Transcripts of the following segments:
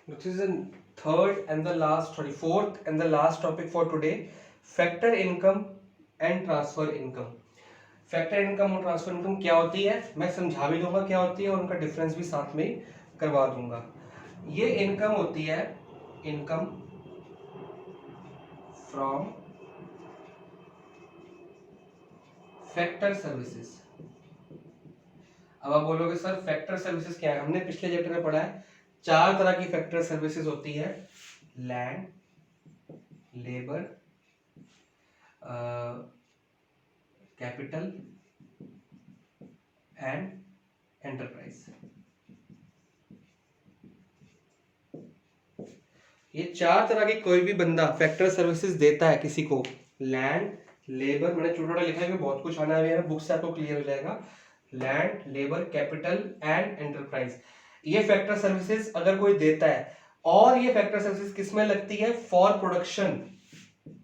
Which is the third and the last, sorry, fourth and the last topic for today, factor income and transfer income. Factor income और transfer income क्या होती है मैं समझा भी दूंगा क्या होती है और उनका डिफरेंस भी साथ में करवा दूंगा। ये इनकम होती है इनकम फ्रॉम फैक्टर सर्विसेज। अब आप बोलोगे सर फैक्टर सर्विसेज क्या है, हमने पिछले चैप्टर में पढ़ा है चार तरह की फैक्टर सर्विसेज होती है, land, labour, capital and enterprise. ये चार तरह के कोई भी बंदा फैक्टर सर्विसेज देता है किसी को, लैंड, लेबर, मैंने छोटा छोटा लिखा है, बहुत कुछ आना है बुक से आपको क्लियर हो जाएगा, land, labour, capital and enterprise. ये फैक्टर सर्विसेज अगर कोई देता है, और ये फैक्टर सर्विसेज किसमें लगती है, फॉर प्रोडक्शन।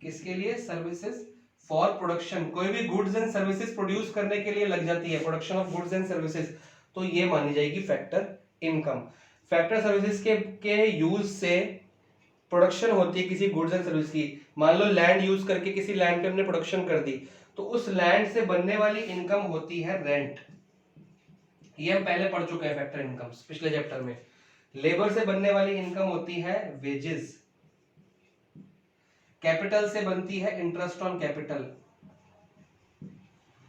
किसके लिए, सर्विसेज फॉर प्रोडक्शन। कोई भी गुड्स एंड सर्विसेज प्रोड्यूस करने के लिए लग जाती है, production of goods and services, तो ये मानी जाएगी फैक्टर इनकम। फैक्टर सर्विसेज के यूज से प्रोडक्शन होती है किसी गुड्स एंड सर्विस की। मान लो लैंड यूज करके किसी लैंड पे हमने प्रोडक्शन कर दी, तो उस लैंड से बनने वाली इनकम होती है रेंट। ये हम पहले पढ़ चुके हैं फैक्टर इनकम पिछले चैप्टर में। लेबर से बनने वाली इनकम होती है वेजेस। कैपिटल से बनती है इंटरेस्ट ऑन कैपिटल।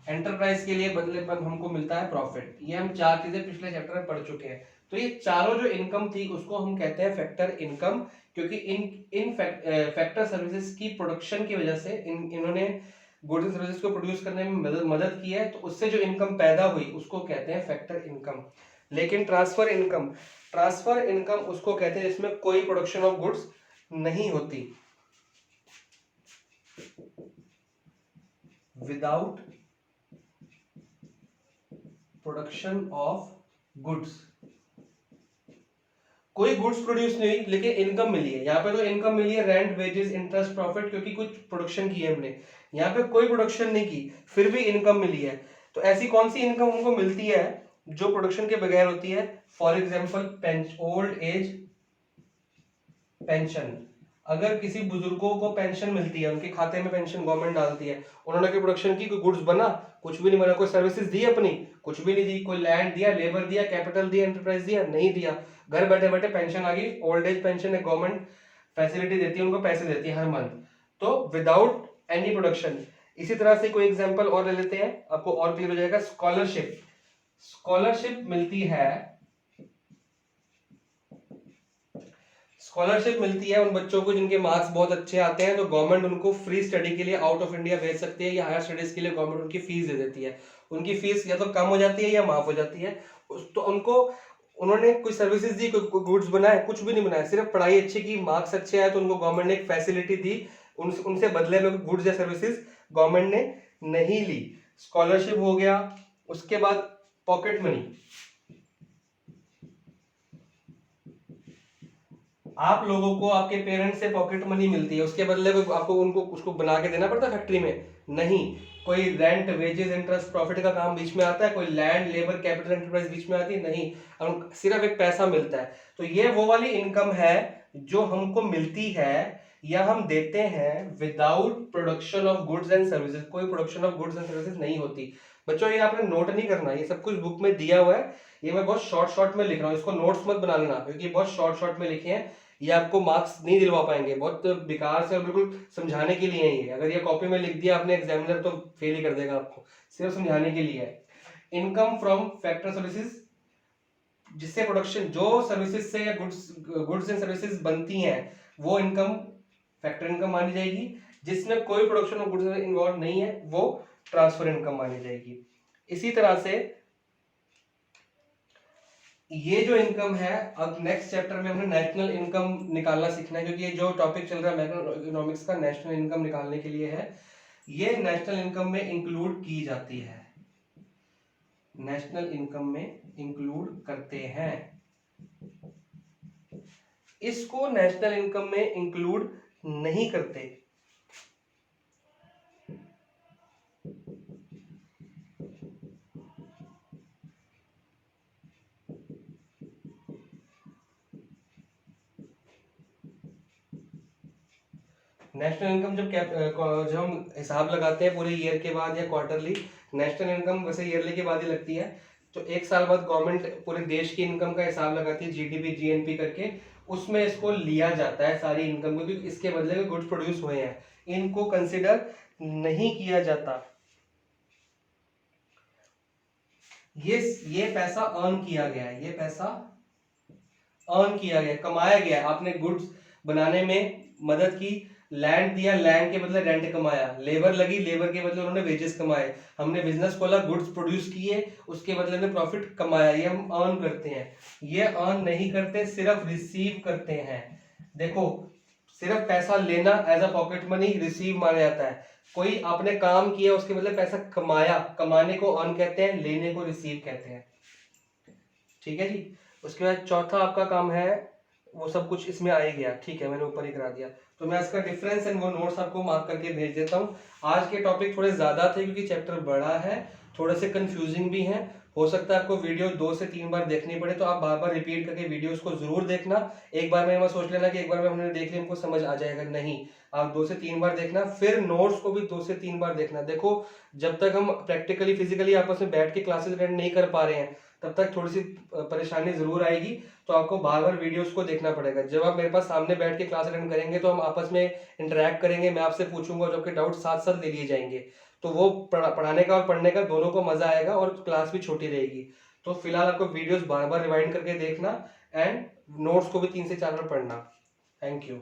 एंटरप्राइज के लिए बदले पर हमको मिलता है प्रॉफिट। ये हम चार चीजें पिछले चैप्टर में पढ़ चुके हैं। तो ये चारों जो इनकम थी उसको हम कहते हैं फैक्टर इनकम, क्योंकि इन फैक्टर सर्विसेज की प्रोडक्शन की वजह से इन्होंने गुड्स एंड सर्विसेज को प्रोड्यूस करने में मदद की है, तो उससे जो इनकम पैदा हुई उसको कहते हैं फैक्टर इनकम। लेकिन ट्रांसफर इनकम उसको कहते हैं जिसमें कोई प्रोडक्शन ऑफ गुड्स नहीं होती, विदाउट प्रोडक्शन ऑफ गुड्स। कोई गुड्स प्रोड्यूस नहीं हुई लेकिन इनकम मिली है। यहाँ पे तो इनकम मिली है रेंट, वेजेस, इंटरेस्ट, प्रॉफिट, क्योंकि कुछ प्रोडक्शन की है हमने। यहाँ पे कोई प्रोडक्शन नहीं की फिर भी इनकम मिली है। तो ऐसी कौन सी इनकम हमको मिलती है जो प्रोडक्शन के बगैर होती है, for example old age pension. अगर किसी बुजुर्गों को पेंशन मिलती है, उनके खाते में पेंशन गवर्नमेंट डालती है, उन्होंने कोई प्रोडक्शन की, कोई गुड्स बना, कुछ भी नहीं बना, कोई सर्विसेज दी अपनी, कुछ भी नहीं दी, कोई लैंड दिया, लेबर दिया, कैपिटल दिया, एंटरप्राइज दिया, नहीं दिया, घर बैठे बैठे पेंशन आ गई। ओल्ड एज पेंशन है, गवर्नमेंट फैसिलिटी देती है, उनको पैसे देती है हर मंथ, तो विदाउट एनी प्रोडक्शन। इसी तरह से कोई एग्जाम्पल और ले लेते हैं, आपको और क्लियर हो जाएगा। स्कॉलरशिप, स्कॉलरशिप मिलती है, स्कॉलरशिप मिलती है उन बच्चों को जिनके मार्क्स बहुत अच्छे आते हैं, तो गवर्नमेंट उनको फ्री स्टडी के लिए आउट ऑफ इंडिया भेज सकती है, या हायर स्टडीज के लिए गवर्नमेंट उनकी फीस दे देती है। उनकी फीस या तो कम हो जाती है या माफ हो जाती है। तो उनको, उन्होंने कोई सर्विसेज दी, कोई गुड्स बनाए, कुछ भी नहीं बनाया, सिर्फ पढ़ाई अच्छी की, मार्क्स अच्छे आए, तो उनको गवर्नमेंट ने एक फैसिलिटी दी, उनसे बदले में गुड्स या सर्विसेज गवर्नमेंट ने नहीं ली। स्कॉलरशिप हो गया। उसके बाद पॉकेट मनी, आप लोगों को आपके पेरेंट्स से पॉकेट मनी मिलती है, उसके बदले में आपको उनको उसको बना के देना पड़ता है फैक्ट्री में, नहीं। कोई रेंट, वेजेस, इंटरेस्ट, प्रॉफिट का काम बीच में आता है, कोई लैंड, लेबर, कैपिटल, एंटरप्राइज बीच में आती है, नहीं। हम सिर्फ एक पैसा मिलता है। तो ये वो वाली इनकम है जो हमको मिलती है या हम देते हैं without production of goods and services. कोई production of goods and services नहीं होती। बच्चों ये आपने नोट नहीं करना, ये सब कुछ बुक में दिया हुआ है, ये मैं बहुत शॉर्ट शॉर्ट में लिख रहा हूँ, इसको नोट्स मत बना लेना क्योंकि बहुत शॉर्ट शॉर्ट में लिखे हैं, ये आपको मार्क्स नहीं दिलवा पाएंगे, बहुत बेकार से और बिल्कुल समझाने के लिए है ये। अगर ये कॉपी में लिख दिया आपने एग्जामिनर तो फेल ही कर देगा आपको, सिर्फ समझाने के लिए है। इनकम फ्रॉम फैक्टर सर्विसेज, जिससे प्रोडक्शन, जो सर्विसेज से या गुड्स एंड सर्विसेज बनती हैं वो इनकम फैक्टर इनकम मानी जाएगी। जिसमें कोई प्रोडक्शन ऑफ गुड्स इन्वॉल्व नहीं है वो ट्रांसफर इनकम मानी जाएगी। इसी तरह से ये जो इनकम है, अब नेक्स्ट चैप्टर में हमने नेशनल इनकम निकालना सीखना है, क्योंकि ये जो टॉपिक चल रहा है मैक्रो इकोनॉमिक्स का, नेशनल इनकम निकालने के लिए है। ये नेशनल इनकम में इंक्लूड की जाती है, नेशनल इनकम में इंक्लूड करते हैं। इसको नेशनल इनकम में इंक्लूड नहीं करते। नेशनल इनकम जब हम हिसाब लगाते हैं पूरे ईयर के बाद या क्वार्टरली, नेशनल इनकम वैसे ईयरली के बाद ही लगती है। तो एक साल बाद गवर्नमेंट पूरे देश की इनकम का हिसाब लगाती है, जीडीपी जीएनपी करके, उसमें इसको लिया जाता है सारी इनकम को, क्योंकि इसके बदले में गुड्स प्रोड्यूस हुए हैं, इनको कंसिडर नहीं किया जाता। ये पैसा अर्न किया गया है, ये पैसा अर्न किया गया, कमाया गया है। आपने गुड्स बनाने में मदद की, लैंड दिया, लैंड के बदले रेंट कमाया, लेबर लगी, लेबर के बदले उन्होंने वेजेस कमाए, हमने बिजनेस खोला, गुड्स प्रोड्यूस किए, उसके बदले में प्रॉफिट कमाया, ये हम अर्न करते हैं। ये अर्न नहीं करते, सिर्फ रिसीव करते हैं। देखो, सिर्फ पैसा लेना as a pocket money receive माना जाता है। कोई आपने काम किया, उसके बदले पैसा कमाया, कमाने को अर्न कहते हैं, लेने को रिसीव कहते हैं। ठीक है जी। उसके बाद चौथा आपका काम है, वो सब कुछ इसमें आ ही गया, ठीक है, मैंने ऊपर ही करा दिया। तो मैं इसका डिफरेंस एंड वो नोट्स आपको मार्क करके भेज देता हूँ। आज के टॉपिक थोड़े ज्यादा थे क्योंकि चैप्टर बड़ा है, थोड़े से कंफ्यूजिंग भी हैं। हो सकता है आपको वीडियो 2 से 3 बार देखनी पड़े, तो आप बार बार रिपीट करके वीडियोस को जरूर देखना। एक बार में सोच लेना कि एक बार में हमने देख लिया हमको समझ आ जाएगा, नहीं, आप 2 से 3 बार देखना। फिर नोट्स को भी 2 से 3 बार देखना। देखो, जब तक हम प्रैक्टिकली फिजिकली आपस में बैठ के क्लासेस अटेंड नहीं कर पा रहे हैं, तब तक थोड़ी सी परेशानी जरूर आएगी। तो आपको बार बार वीडियोस को देखना पड़ेगा। जब आप मेरे पास सामने बैठ के क्लास अटेंड करेंगे तो हम आपस में इंटरेक्ट करेंगे, मैं आपसे पूछूंगा, जो आपके डाउट साथ साथ ले लिए जाएंगे। तो वो पढ़ाने का और पढ़ने का दोनों को मजा आएगा और क्लास भी छोटी रहेगी। तो फिलहाल आपको वीडियोस बार बार रिवाइंड करके देखना एंड नोट्स को भी 3 से 4 बार पढ़ना। Thank you.